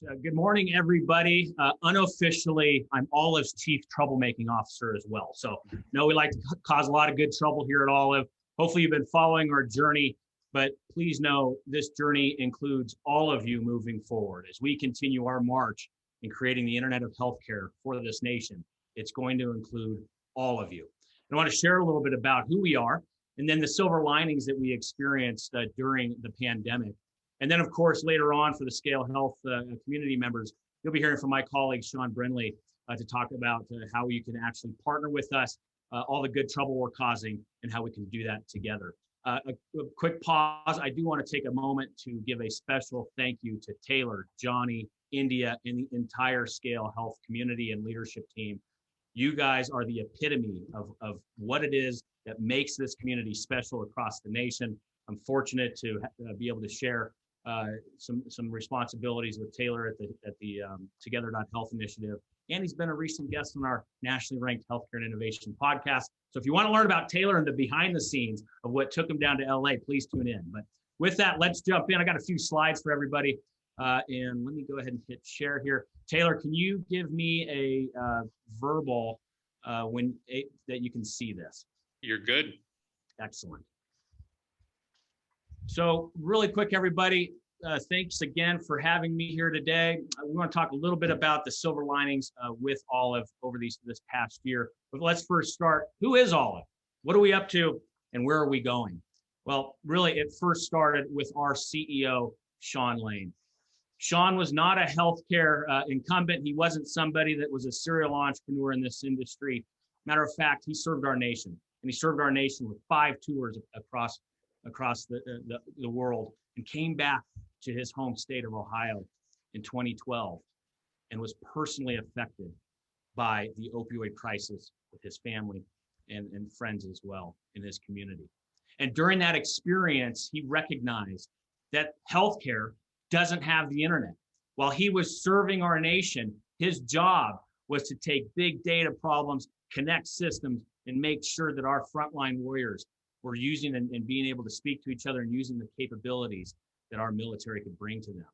Good morning, everybody. Unofficially, I'm Olive's Chief Troublemaking Officer as well. So, no, we like to cause a lot of good trouble here at Olive. Hopefully, you've been following our journey, but please know this journey includes all of you moving forward as we continue our march in creating the Internet of Healthcare for this nation. It's going to include all of you. I want to share a little bit about who we are and then the silver linings that we experienced during the pandemic. And then, of course, later on for the ScaleHealth community members, you'll be hearing from my colleague, Sean Brindley, to talk about how you can actually partner with us, all the good trouble we're causing, and how we can do that together. A quick pause. I do want to take a moment to give a special thank you to Taylor, Johnny, India, and the entire ScaleHealth community and leadership team. You guys are the epitome of what it is that makes this community special across the nation. I'm fortunate to be able to share some responsibilities with Taylor at the Together.Health initiative. And he's been a recent guest on our nationally ranked Healthcare and Innovation podcast. So if you want to learn about Taylor and the behind the scenes of what took him down to LA, please tune in. But with that, let's jump in. I got a few slides for everybody. And let me go ahead and hit share here. Taylor, can you give me a verbal that you can see this? You're good. Excellent. So really quick, everybody, thanks again for having me here today. We want to talk a little bit about the silver linings with Olive over this past year. But let's first start. Who is Olive? What are we up to? And where are we going? Well, really, it first started with our CEO, Sean Lane. Sean was not a healthcare incumbent. He wasn't somebody that was a serial entrepreneur in this industry. Matter of fact, he served our nation. And he served our nation with 5 tours across the world, and came back to his home state of Ohio in 2012 and was personally affected by the opioid crisis with his family and friends as well in his community. And during that experience, he recognized that healthcare doesn't have the internet. While he was serving our nation, his job was to take big data problems, connect systems, and make sure that our frontline warriors were using and being able to speak to each other and using the capabilities that our military could bring to them.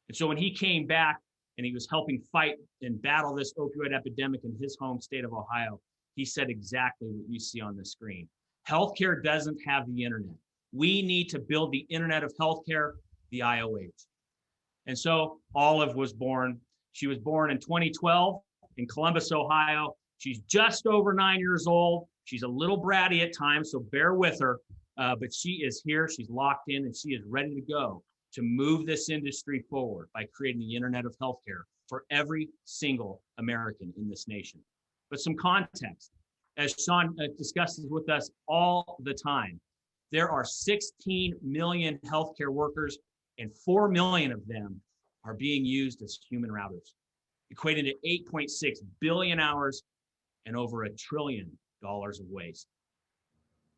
And so when he came back and he was helping fight and battle this opioid epidemic in his home state of Ohio, he said exactly what you see on the screen. Healthcare doesn't have the internet. We need to build the Internet of Healthcare, the IOH. And so Olive was born. She was born in 2012 in Columbus, Ohio. She's just over 9 years old. She's a little bratty at times, so bear with her, but she is here, she's locked in, and she is ready to go to move this industry forward by creating the Internet of Healthcare for every single American in this nation. But some context, as Sean discusses with us all the time, there are 16 million healthcare workers, and 4 million of them are being used as human routers, equating to 8.6 billion hours and over $1 trillion of waste.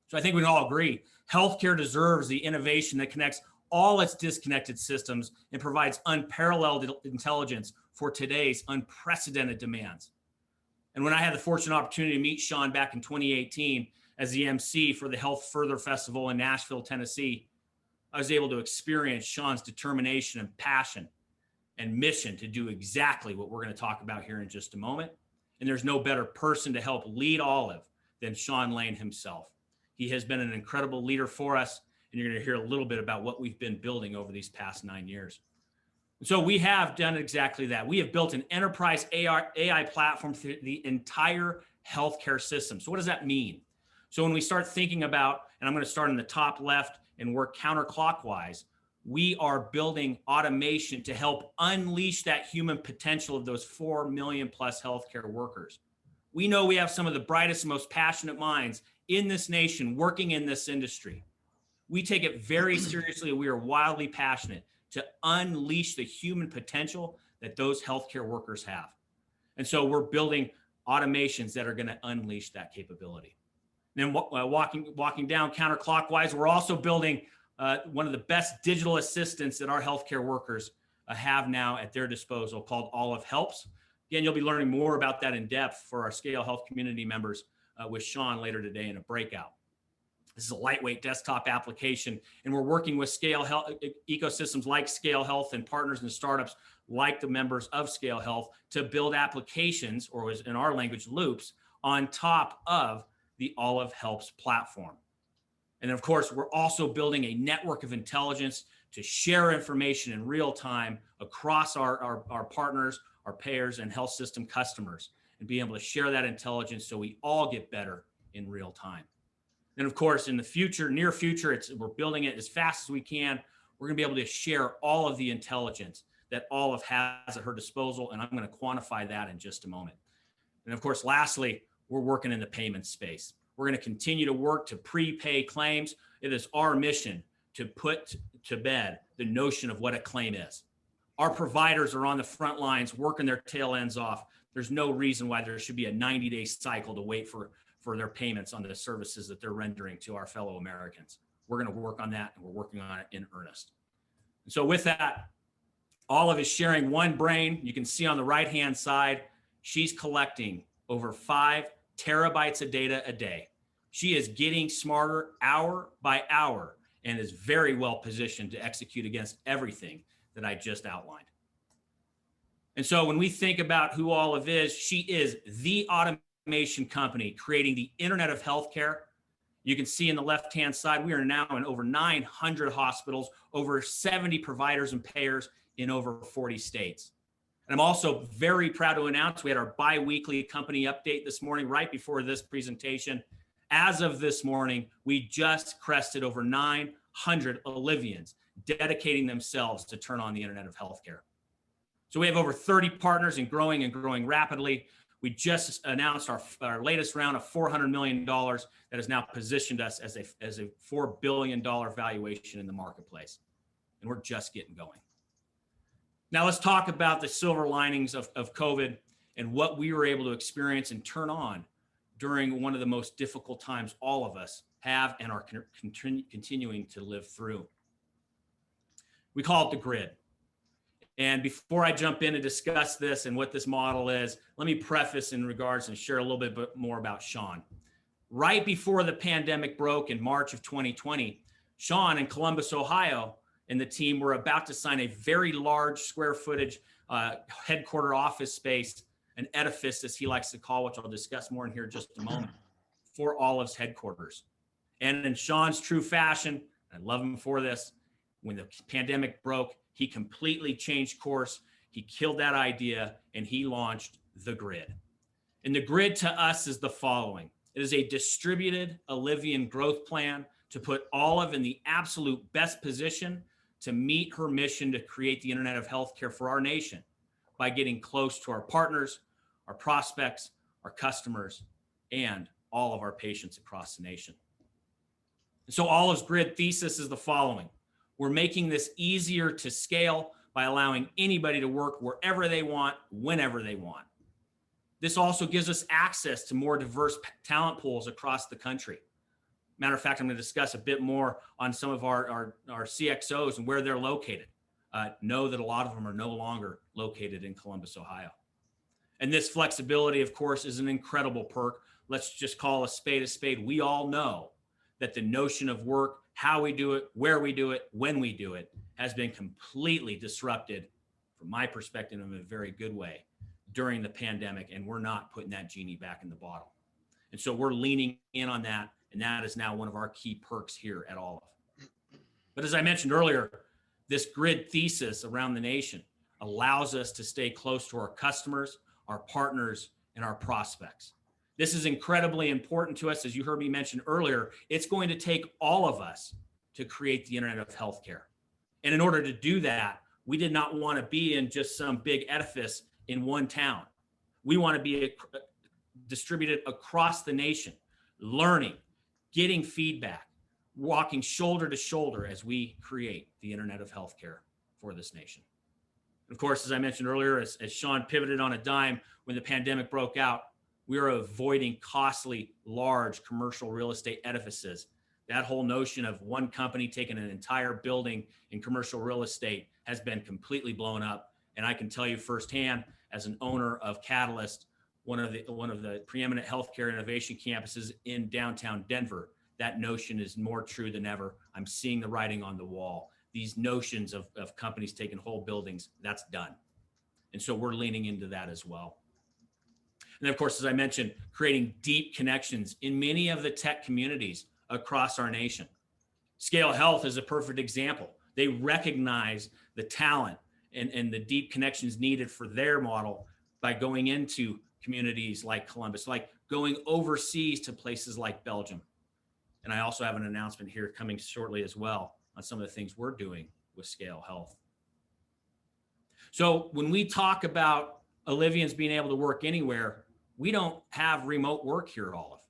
So I think we can all agree, healthcare deserves the innovation that connects all its disconnected systems and provides unparalleled intelligence for today's unprecedented demands. And when I had the fortunate opportunity to meet Sean back in 2018 as the MC for the Health Further Festival in Nashville, Tennessee, I was able to experience Sean's determination and passion and mission to do exactly what we're going to talk about here in just a moment. And there's no better person to help lead Olive than Sean Lane himself. He has been an incredible leader for us, and you're going to hear a little bit about what we've been building over these past 9 years. So we have done exactly that. We have built an enterprise AI platform for the entire healthcare system. So what does that mean? So when we start thinking about, and I'm going to start in the top left and work counterclockwise, we are building automation to help unleash that human potential of those 4 million plus healthcare workers. We know we have some of the brightest and most passionate minds in this nation working in this industry. We take it very seriously. We are wildly passionate to unleash the human potential that those healthcare workers have. And so we're building automations that are going to unleash that capability. And then walking down counterclockwise, we're also building one of the best digital assistants that our healthcare workers have now at their disposal called Olive Helps. Again, you'll be learning more about that in depth for our ScaleHealth community members with Sean later today in a breakout. This is a lightweight desktop application, and we're working with ScaleHealth ecosystems like ScaleHealth and partners and startups like the members of ScaleHealth to build applications, or as in our language, loops, on top of the Olive Helps platform. And of course, we're also building a network of intelligence to share information in real time across our partners, our payers, and health system customers, and be able to share that intelligence so we all get better in real time. And of course, in the future, near future, we're building it as fast as we can. We're going to be able to share all of the intelligence that Olive has at her disposal, and I'm going to quantify that in just a moment. And of course, lastly, we're working in the payment space. We're going to continue to work to prepay claims. It is our mission to put to bed the notion of what a claim is. Our providers are on the front lines working their tail ends off. There's no reason why there should be a 90-day cycle to wait for their payments on the services that they're rendering to our fellow Americans. We're going to work on that, and we're working on it in earnest. And so with that, Olive is sharing one brain. You can see on the right-hand side, she's collecting over 5 terabytes of data a day. She is getting smarter hour by hour and is very well positioned to execute against everything that I just outlined. And so when we think about who Olive is, she is the automation company creating the Internet of Healthcare. You can see in the left-hand side, we are now in over 900 hospitals, over 70 providers and payers in over 40 states. And I'm also very proud to announce we had our bi-weekly company update this morning, right before this presentation. As of this morning, we just crested over 900 Olivians dedicating themselves to turn on the Internet of Healthcare. So we have over 30 partners and growing rapidly. We just announced our latest round of $400 million that has now positioned us as a $4 billion valuation in the marketplace. And we're just getting going. Now let's talk about the silver linings of COVID and what we were able to experience and turn on during one of the most difficult times all of us have and are continuing to live through. We call it the grid. And before I jump in to discuss this and what this model is, let me preface in regards and share a little bit more about Sean. Right before the pandemic broke in March of 2020, Sean in Columbus, Ohio, and the team were about to sign a very large square footage headquarter office space, an edifice, as he likes to call, which I'll discuss more in here in just a moment, for Olive's headquarters. And in Sean's true fashion, I love him for this, when the pandemic broke, he completely changed course. He killed that idea and he launched the grid. And the grid to us is the following. It is a distributed Olivian growth plan to put Olive in the absolute best position to meet her mission to create the Internet of Healthcare for our nation by getting close to our partners, our prospects, our customers, and all of our patients across the nation. So Olive's grid thesis is the following. We're making this easier to scale by allowing anybody to work wherever they want, whenever they want. This also gives us access to more diverse talent pools across the country. Matter of fact, I'm going to discuss a bit more on some of our CXOs and where they're located. Know that a lot of them are no longer located in Columbus, Ohio. And this flexibility, of course, is an incredible perk. Let's just call a spade a spade. We all know that the notion of work, how we do it, where we do it, when we do it, has been completely disrupted, from my perspective, in a very good way, during the pandemic, and we're not putting that genie back in the bottle. And so we're leaning in on that, and that is now one of our key perks here at Olive. But as I mentioned earlier, this grid thesis around the nation allows us to stay close to our customers, our partners, and our prospects. This is incredibly important to us. As you heard me mention earlier, it's going to take all of us to create the Internet of Healthcare. And in order to do that, we did not want to be in just some big edifice in one town. We want to be distributed across the nation, learning, getting feedback, walking shoulder to shoulder as we create the Internet of Healthcare for this nation. Of course, as I mentioned earlier, as Sean pivoted on a dime when the pandemic broke out, we are avoiding costly, large commercial real estate edifices. That whole notion of one company taking an entire building in commercial real estate has been completely blown up. And I can tell you firsthand, as an owner of Catalyst, one of the preeminent healthcare innovation campuses in downtown Denver, that notion is more true than ever. I'm seeing the writing on the wall. These notions of companies taking whole buildings, that's done. And so we're leaning into that as well. And of course, as I mentioned, creating deep connections in many of the tech communities across our nation. ScaleHealth is a perfect example. They recognize the talent and the deep connections needed for their model by going into communities like Columbus, like going overseas to places like Belgium. And I also have an announcement here coming shortly as well on some of the things we're doing with ScaleHealth. So when we talk about Olivians being able to work anywhere, we don't have remote work here at Olive.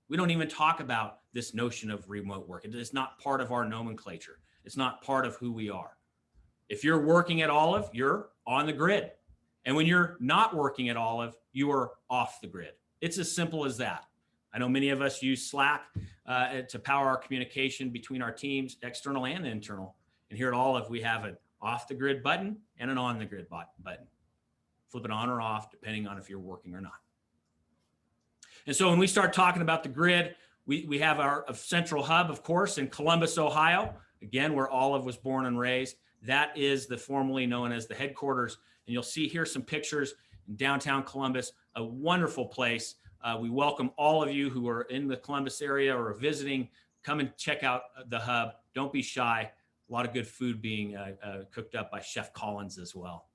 We don't even talk about this notion of remote work. It is not part of our nomenclature. It's not part of who we are. If you're working at Olive, you're on the grid. And when you're not working at Olive, you are off the grid. It's as simple as that. I know many of us use Slack to power our communication between our teams, external and internal. And here at Olive, we have an off the grid button and an on the grid button. Flip it on or off, depending on if you're working or not. And so when we start talking about the grid, we have our central hub, of course, in Columbus, Ohio, again, where Olive was born and raised. That is the formerly known as the headquarters. And you'll see here some pictures in downtown Columbus, a wonderful place. We welcome all of you who are in the Columbus area or are visiting. Come and check out the hub. Don't be shy. A lot of good food being cooked up by Chef Collins as well.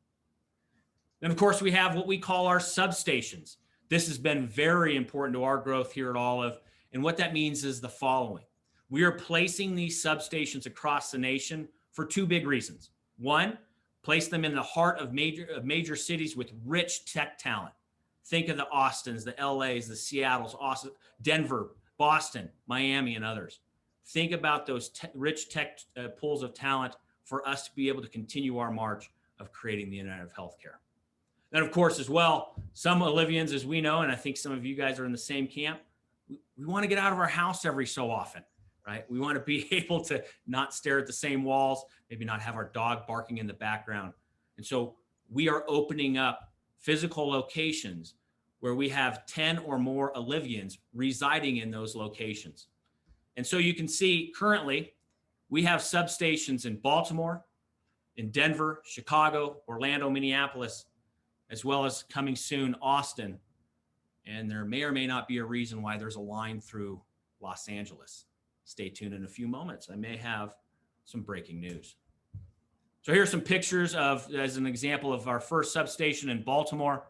Then, of course, we have what we call our substations. This has been very important to our growth here at Olive. And what that means is the following. We are placing these substations across the nation for two big reasons. One, place them in the heart of major cities with rich tech talent. Think of the Austins, the LAs, the Seattles, Austin, Denver, Boston, Miami, and others. Think about those rich tech pools of talent for us to be able to continue our march of creating the internet of healthcare. Then, of course, as well, some Olivians, as we know, and I think some of you guys are in the same camp, we want to get out of our house every so often, right? We want to be able to not stare at the same walls, maybe not have our dog barking in the background. And so we are opening up physical locations where we have 10 or more Olivians residing in those locations. And so you can see currently we have substations in Baltimore, in Denver, Chicago, Orlando, Minneapolis, as well as coming soon, Austin. And there may or may not be a reason why there's a line through Los Angeles. Stay tuned in a few moments. I may have some breaking news. So here's some pictures of, as an example, of our first substation in Baltimore.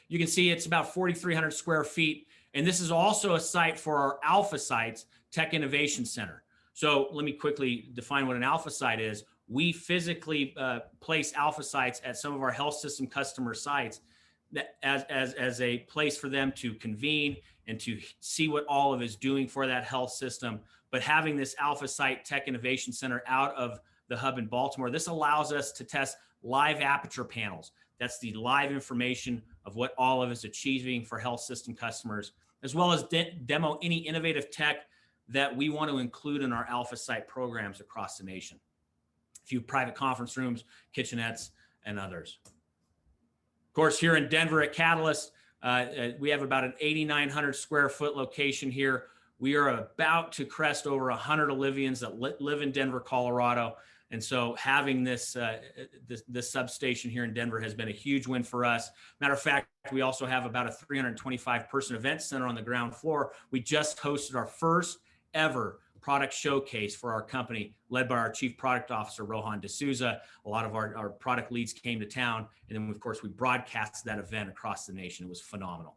You can see it's about 4,300 square feet. And this is also a site for our Alpha Sites Tech Innovation Center. So let me quickly define what an Alpha Site is. We physically place Alpha Sites at some of our health system customer sites as a place for them to convene and to see what Olive is doing for that health system. But having this Alpha Site Tech Innovation Center out of the hub in Baltimore, this allows us to test live aperture panels. That's the live information of what Olive is achieving for health system customers, as well as demo any innovative tech that we want to include in our Alpha Site programs across the nation. A few private conference rooms, kitchenettes, and others. Of course, here in Denver at Catalyst, we have about an 8,900 square foot location here. We are about to crest over 100 Olivians that live in Denver, Colorado. And so having this substation here in Denver has been a huge win for us. Matter of fact, we also have about a 325 person event center on the ground floor. We just hosted our first ever product showcase for our company, led by our Chief Product Officer, Rohan D'Souza. A lot of our product leads came to town. And then, of course, we broadcast that event across the nation. It was phenomenal.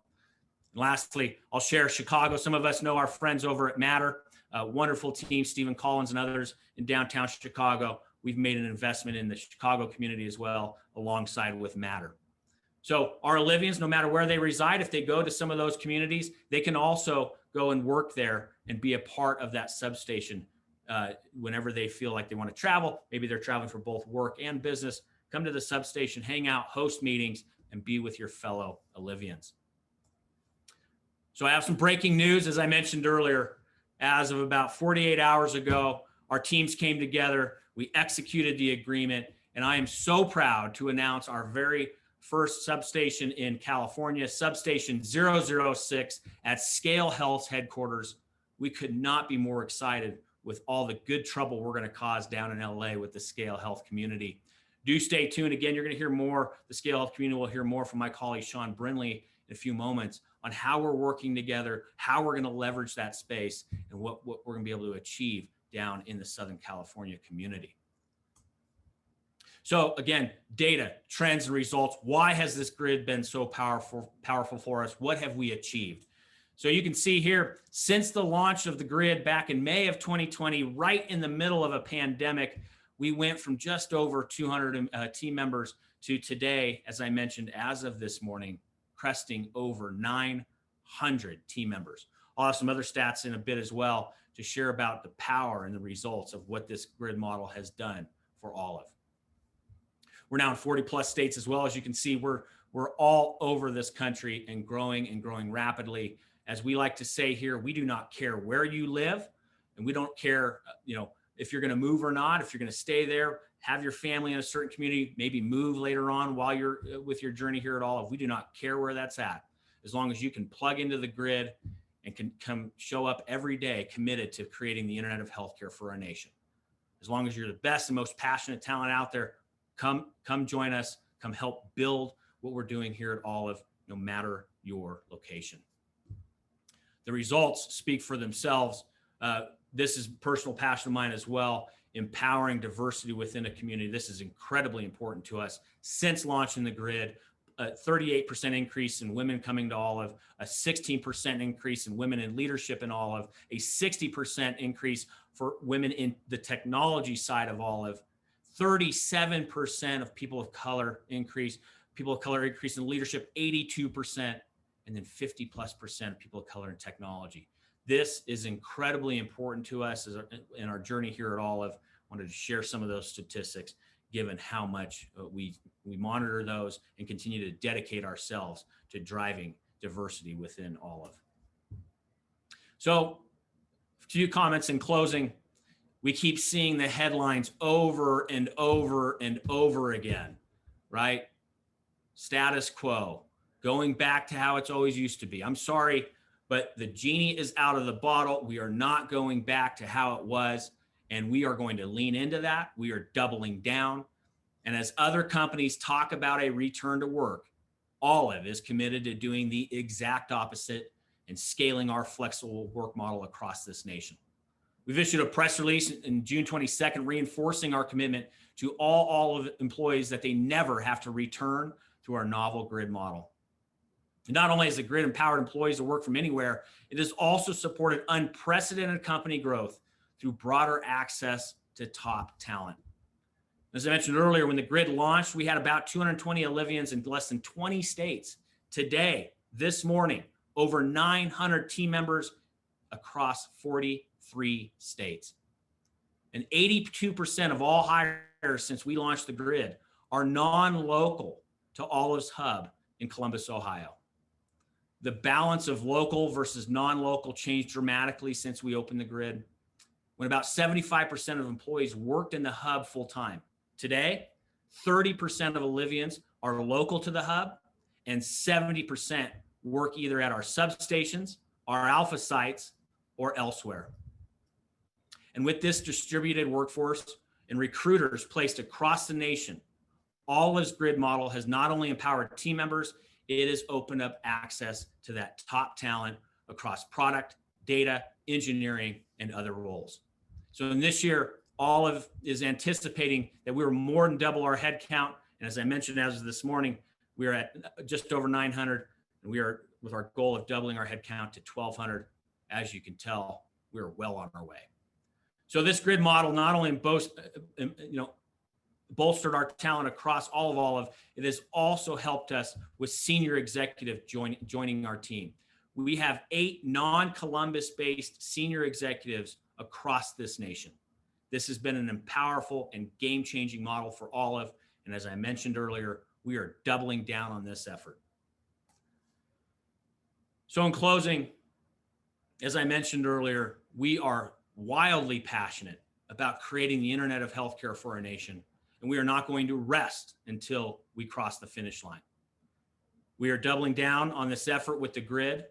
And lastly, I'll share Chicago. Some of us know our friends over at Matter, a wonderful team, Stephen Collins and others in downtown Chicago. We've made an investment in the Chicago community as well, alongside with Matter. So our Olivians, no matter where they reside, if they go to some of those communities, they can also go and work there and be a part of that substation whenever they feel like they want to travel. Maybe they're traveling for both work and business. Come to the substation, hang out, host meetings, and be with your fellow Olivians. So I have some breaking news, as I mentioned earlier. As of about 48 hours ago, our teams came together. We executed the agreement, and I am so proud to announce our very first substation in California, substation 006 at ScaleHealth's headquarters we could not be more excited with all the good trouble we're going to cause down in LA with the ScaleHealth community. Do stay tuned. Again, you're going to hear more. The ScaleHealth community will hear more from my colleague, Sean Brinley, in a few moments on how we're working together, how we're going to leverage that space, and what we're going to be able to achieve down in the Southern California community. So again, data, trends, and results. Why has this grid been so powerful for us? What have we achieved? So you can see here, since the launch of the grid back in May of 2020, right in the middle of a pandemic, we went from just over 200 team members to today, as I mentioned, as of this morning, cresting over 900 team members. I'll have some other stats in a bit as well to share about the power and the results of what this grid model has done for Olive. We're now in 40 plus states as well. As you can see, we're all over this country and growing rapidly. As we like to say here, we do not care where you live, and we don't care, if you're going to move or not, if you're going to stay there, have your family in a certain community, maybe move later on while you're with your journey here at Olive. We do not care where that's at, as long as you can plug into the grid and can come show up every day committed to creating the internet of healthcare for our nation. As long as you're the best and most passionate talent out there, come join us, come help build what we're doing here at Olive, no matter your location. The results speak for themselves. This is personal passion of mine as well, empowering diversity within a community. This is incredibly important to us. Since launching the grid, a 38% increase in women coming to Olive, a 16% increase in women in leadership in Olive, a 60% increase for women in the technology side of Olive, 37% of people of color increase in leadership, 82%, and then 50+% of people of color in technology. This is incredibly important to us in our journey here at Olive. I wanted to share some of those statistics, given how much we monitor those and continue to dedicate ourselves to driving diversity within Olive. So, a few comments in closing. We keep seeing the headlines over and over and over again, right? Status quo, going back to how it's always used to be. I'm sorry, but the genie is out of the bottle. We are not going back to how it was, and we are going to lean into that. We are doubling down. And as other companies talk about a return to work, Olive is committed to doing the exact opposite and scaling our flexible work model across this nation. We've issued a press release in June 22nd, reinforcing our commitment to all Olive employees that they never have to return to our novel grid model. Not only has the grid empowered employees to work from anywhere, it has also supported unprecedented company growth through broader access to top talent. As I mentioned earlier, when the grid launched, we had about 220 Olivians in less than 20 states. Today, this morning, over 900 team members across 43 states. And 82% of all hires since we launched the grid are non-local to Olive's hub in Columbus, Ohio. The balance of local versus non-local changed dramatically since we opened the grid, when about 75% of employees worked in the hub full-time. Today, 30% of Olivians are local to the hub, and 70% work either at our substations, our alpha sites, or elsewhere. And with this distributed workforce and recruiters placed across the nation, Olive's grid model has not only empowered team members, it has opened up access to that top talent across product, data, engineering, and other roles. So in this year, Olive is anticipating that we will more than double our headcount. And as I mentioned, as of this morning, we are at just over 900, and we are with our goal of doubling our headcount to 1,200. As you can tell, we're well on our way. So this grid model not only bolstered our talent across all of Olive, it has also helped us with senior executive joining our team. We have 8 non-Columbus based senior executives across this nation. This has been an powerful and game-changing model for Olive. And as I mentioned earlier, we are doubling down on this effort. So in closing, as I mentioned earlier, we are wildly passionate about creating the internet of healthcare for our nation, and we are not going to rest until we cross the finish line. We are doubling down on this effort with the grid.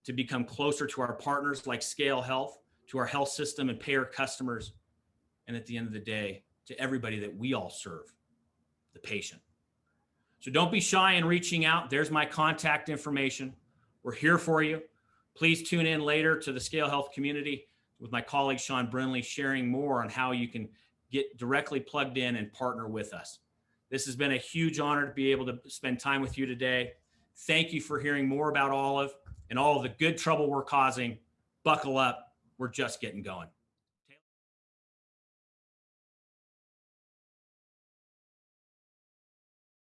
to become closer to our partners like ScaleHealth, to our health system and payer customers, and at the end of the day, to everybody that we all serve, the patient. So don't be shy in reaching out. There's my contact information. We're here for you. Please tune in later to the ScaleHealth community with my colleague Sean Brinley, sharing more on how you can get directly plugged in and partner with us. This has been a huge honor to be able to spend time with you today. Thank you for hearing more about Olive and all of the good trouble we're causing. Buckle up. We're just getting going.